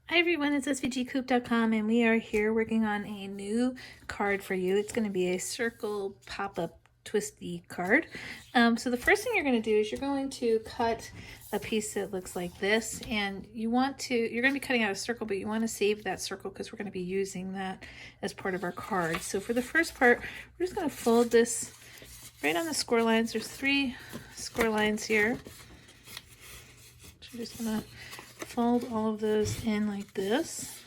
Hi everyone, it's svgcoop.com and we are here working on a new card for you. It's going to be a circle pop-up twisty card. So the first thing you're going to do is you're going to cut a piece that looks like this, and you're going to be cutting out a circle, but you want to save that circle because we're going to be using that as part of our card. So for the first part, we're just going to fold this right on the score lines. There's 3 score lines here. So we're just going to fold all of those in like this.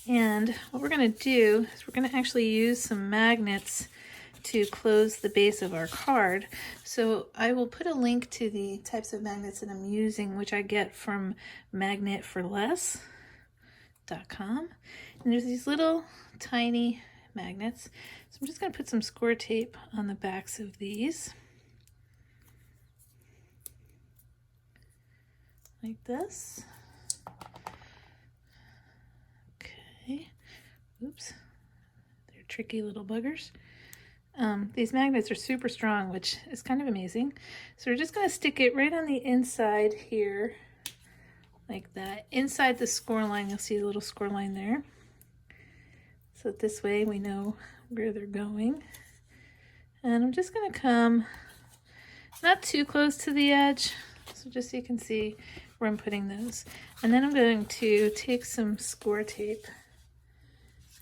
And what we're going to do is we're going to actually use some magnets to close the base of our card. So I will put a link to the types of magnets that I'm using, which I get from magnetforless.com. And there's these little tiny magnets. So I'm just going to put some score tape on the backs of these. Like this. Okay. Oops. They're tricky little buggers. These magnets are super strong, which is kind of amazing. So we're just going to stick it right on the inside here, like that. Inside the score line, you'll see a little score line there. So this way we know where they're going. And I'm just going to come not too close to the edge, so just so you can see where I'm putting those. And then I'm going to take some score tape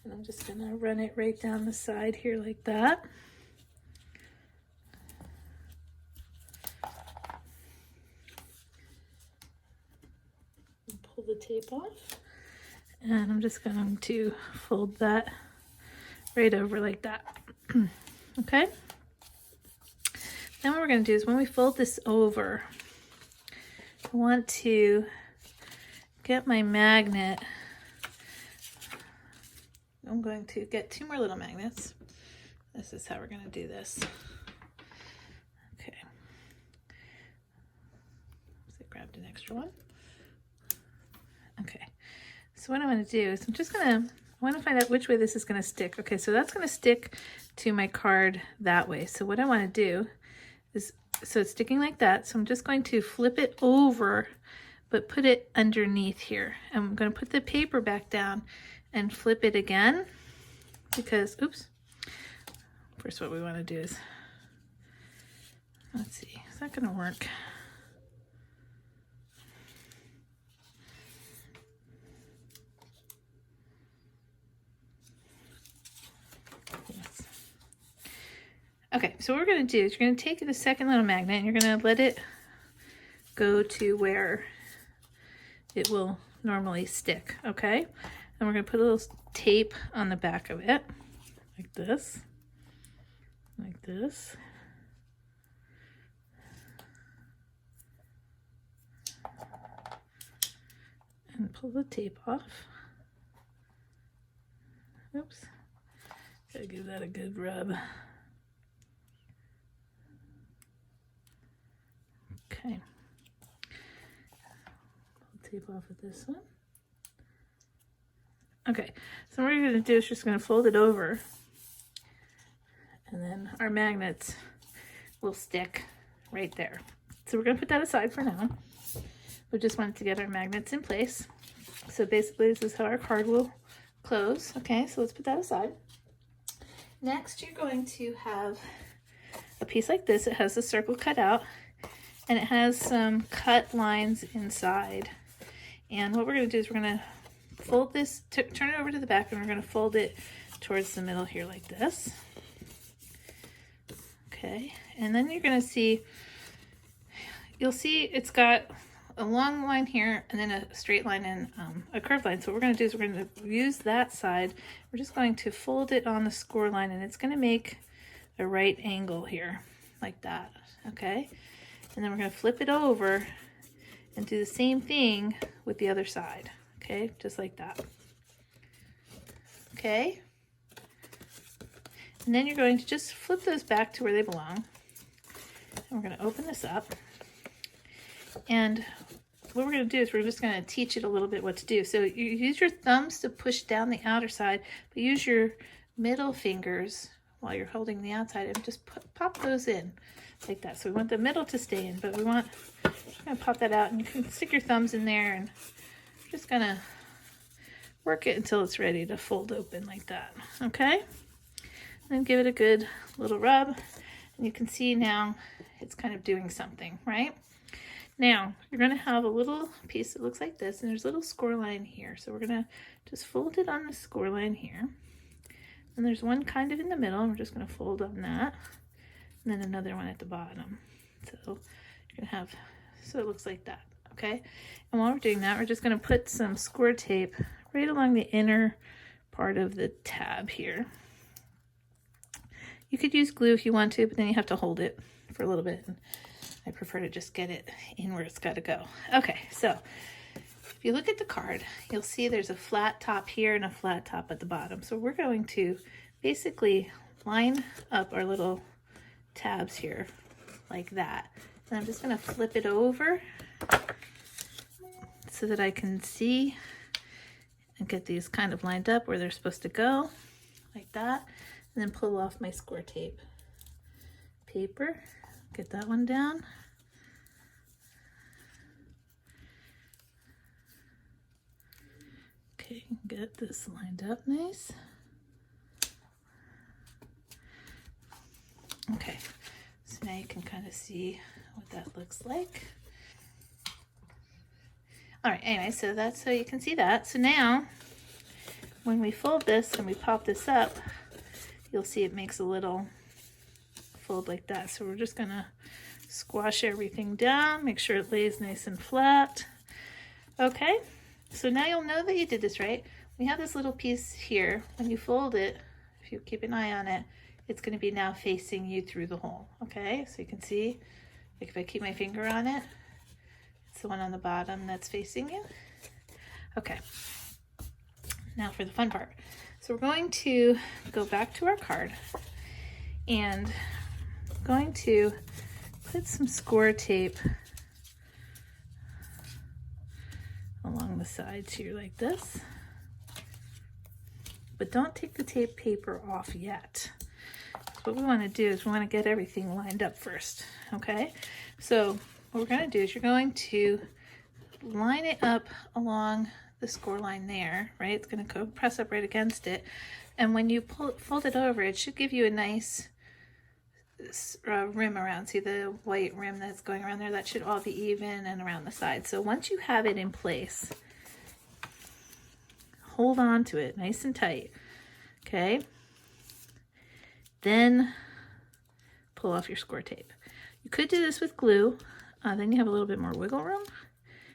and I'm just going to run it right down the side here like that. And pull the tape off. And I'm just going to fold that right over like that. Okay? Then what we're going to do is when we fold this over, I want to get my magnet. I'm going to get 2 more little magnets. This is how we're going to do this. Okay. So I grabbed an extra one. Okay. So what I'm going to do is I want to find out which way this is going to stick. Okay, so that's going to stick to my card that way. So what I want to do is, so it's sticking like that. So I'm just going to flip it over, but put it underneath here. I'm going to put the paper back down and flip it again because, oops. First, what we want to do is, let's see, is that going to work? Yes. Okay, so what we're going to do is you're going to take the second little magnet and you're going to let it go to where it will normally stick, okay? And we're going to put a little tape on the back of it, like this, like this. And pull the tape off. Oops. Gotta give that a good rub. Okay. Pull the tape off of this one. Okay, so what we're going to do is just going to fold it over, and then our magnets will stick right there. So we're going to put that aside for now. We just wanted to get our magnets in place. So basically this is how our card will close. Okay, so let's put that aside. Next, you're going to have a piece like this. It has the circle cut out, and it has some cut lines inside. And what we're going to do is we're going to fold this, turn it over to the back, and we're going to fold it towards the middle here like this. Okay, and then you're going to see, you'll see it's got a long line here and then a straight line and a curved line. So what we're going to do is we're going to use that side. We're just going to fold it on the score line, and it's going to make a right angle here like that. Okay, and then we're going to flip it over and do the same thing with the other side. Okay, just like that. Okay, and then you're going to just flip those back to where they belong. And we're going to open this up, and what we're going to do is we're just going to teach it a little bit what to do. So you use your thumbs to push down the outer side, but use your middle fingers while you're holding the outside and just pop those in like that. So we want the middle to stay in, but we want, I'm just going to pop that out, and you can stick your thumbs in there and just gonna work it until it's ready to fold open like that, okay? Then give it a good little rub, and you can see now it's kind of doing something, right? Now, you're gonna have a little piece that looks like this, and there's a little score line here. So we're gonna just fold it on the score line here. And there's one kind of in the middle, and we're just gonna fold on that. And then another one at the bottom. So you're gonna have, so it looks like that, okay? And while we're doing that, we're just gonna put some score tape right along the inner part of the tab here. You could use glue if you want to, but then you have to hold it for a little bit. And I prefer to just get it in where it's got to go. Okay, so if you look at the card, you'll see there's a flat top here and a flat top at the bottom. So we're going to basically line up our little tabs here like that. And I'm just going to flip it over so that I can see and get these kind of lined up where they're supposed to go, like that. And then pull off my score tape paper. Get that one down. Okay, get this lined up nice. Okay, so now you can kind of see what that looks like. All right, anyway, so that's so you can see that. So now, when we fold this and we pop this up, you'll see it makes a little fold like that. So we're just gonna squash everything down, make sure it lays nice and flat. Okay, so now you'll know that you did this right. We have this little piece here. When you fold it, if you keep an eye on it, it's gonna be now facing you through the hole, okay? So you can see, like if I keep my finger on it, it's the one on the bottom that's facing you. Okay, now for the fun part. So we're going to go back to our card and going to put some score tape along the sides here like this. But don't take the tape paper off yet. What we want to do is we want to get everything lined up first, okay? So what we're going to do is you're going to line it up along the score line there, right? It's going to go press up right against it. And when you fold it over, it should give you a nice rim around. See the white rim that's going around there? That should all be even and around the side. So once you have it in place, hold on to it nice and tight, okay? Then pull off your score tape. You could do this with glue, then you have a little bit more wiggle room.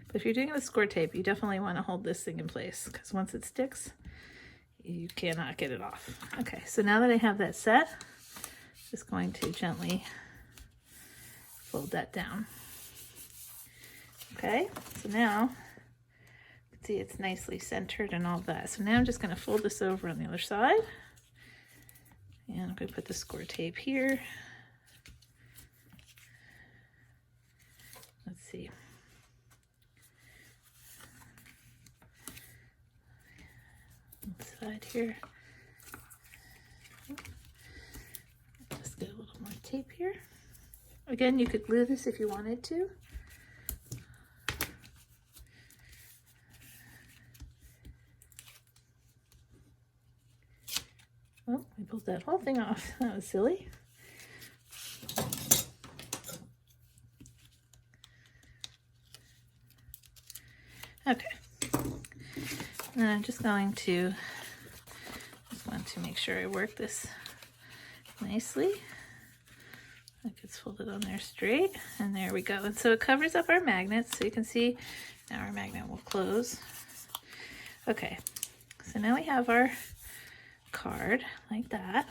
But if you're doing it with score tape, you definitely want to hold this thing in place because once it sticks, you cannot get it off. Okay, so now that I have that set, I'm just going to gently fold that down. Okay, so now you can see it's nicely centered and all that. So now I'm just going to fold this over on the other side. And I'm going to put the score tape here. Let's see. Side here. Just get a little more tape here. Again, you could glue this if you wanted to. Oh, we pulled that whole thing off. That was silly. Okay. And I'm just want to make sure I work this nicely. Like it's folded on there straight, and there we go. And so it covers up our magnets, so you can see now our magnet will close. Okay, so now we have our card like that.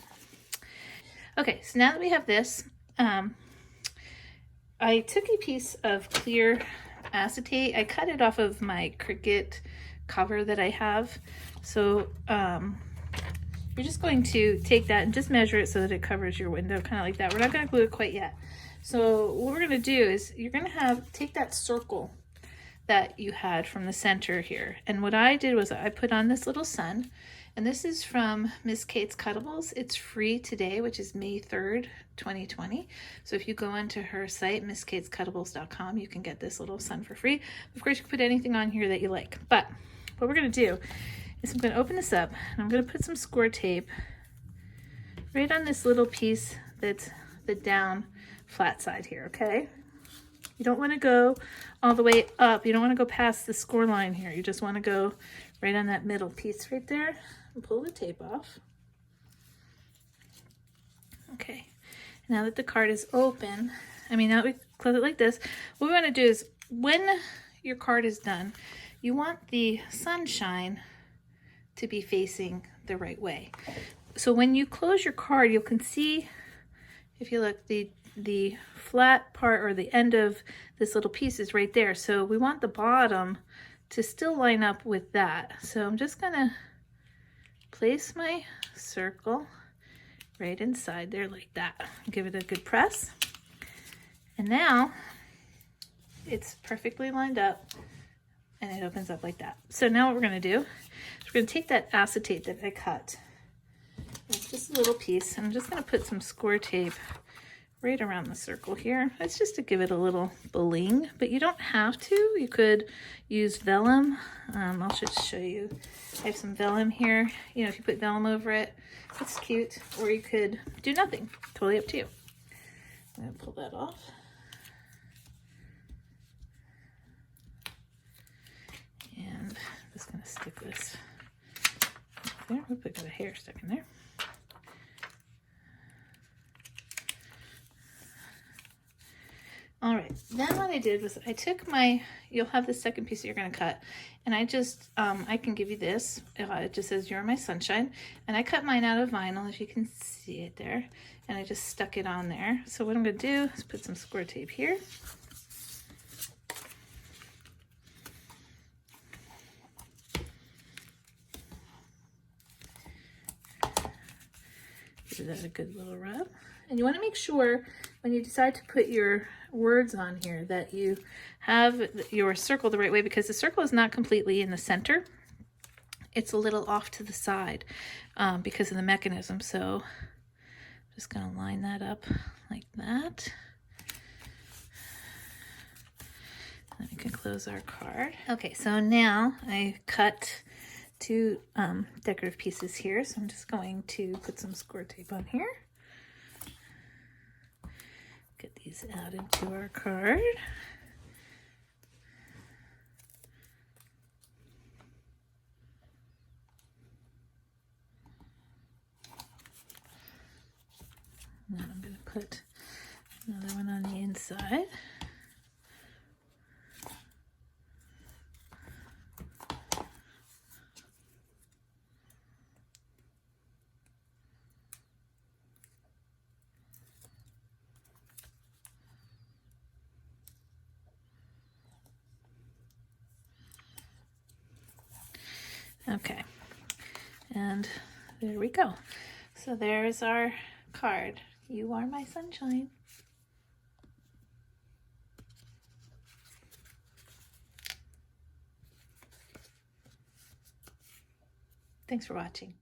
Okay, so now that we have this, I took a piece of clear acetate. I cut it off of my Cricut cover that I have. So you're just going to take that and just measure it so that it covers your window, kind of like that. We're not going to glue it quite yet. So what we're going to do is you're going to take that circle that you had from the center here. And what I did was I put on this little sun, And this is from Miss Kate's Cuttables. It's free today, which is May 3rd, 2020. So if you go onto her site, misskatescuttables.com, you can get this little sun for free. Of course, you can put anything on here that you like. But what we're going to do is I'm going to open this up, and I'm going to put some score tape right on this little piece that's the down flat side here, okay? You don't want to go all the way up. You don't want to go past the score line here. You just want to go right on that middle piece right there and pull the tape off. Okay, now that the card is open, now we close it like this, what we want to do is when your card is done, you want the sunshine to be facing the right way. So when you close your card, you can see, if you look, the flat part or the end of this little piece is right there. So we want the bottom to still line up with that. So I'm just gonna place my circle right inside there like that. Give it a good press. And now it's perfectly lined up and it opens up like that. So now what we're gonna do is we're gonna take that acetate that I cut. It's just a little piece. And I'm just gonna put some score tape right around the circle here. It's just to give it a little bling, but you don't have to. You could use vellum. I'll just show you. I have some vellum here. You know, if you put vellum over it, it's cute. Or you could do nothing. Totally up to you. I'm gonna pull that off. And I'm just gonna stick this there. Oop, I got a hair stuck in there. All right, then what I did was I took you'll have the second piece that you're gonna cut, and I just, I can give you this, it just says You're My Sunshine, and I cut mine out of vinyl, if you can see it there, and I just stuck it on there. So what I'm gonna do is put some score tape here. Give that a good little rub. And you want to make sure when you decide to put your words on here that you have your circle the right way, because the circle is not completely in the center. It's a little off to the side because of the mechanism. So I'm just going to line that up like that. Then we can close our card. Okay, so now I cut two decorative pieces here. So I'm just going to put some score tape on here. Get these added to our card. Now I'm going to put another one on the inside. Okay, and there we go. So there's our card. You are my sunshine. Thanks for watching.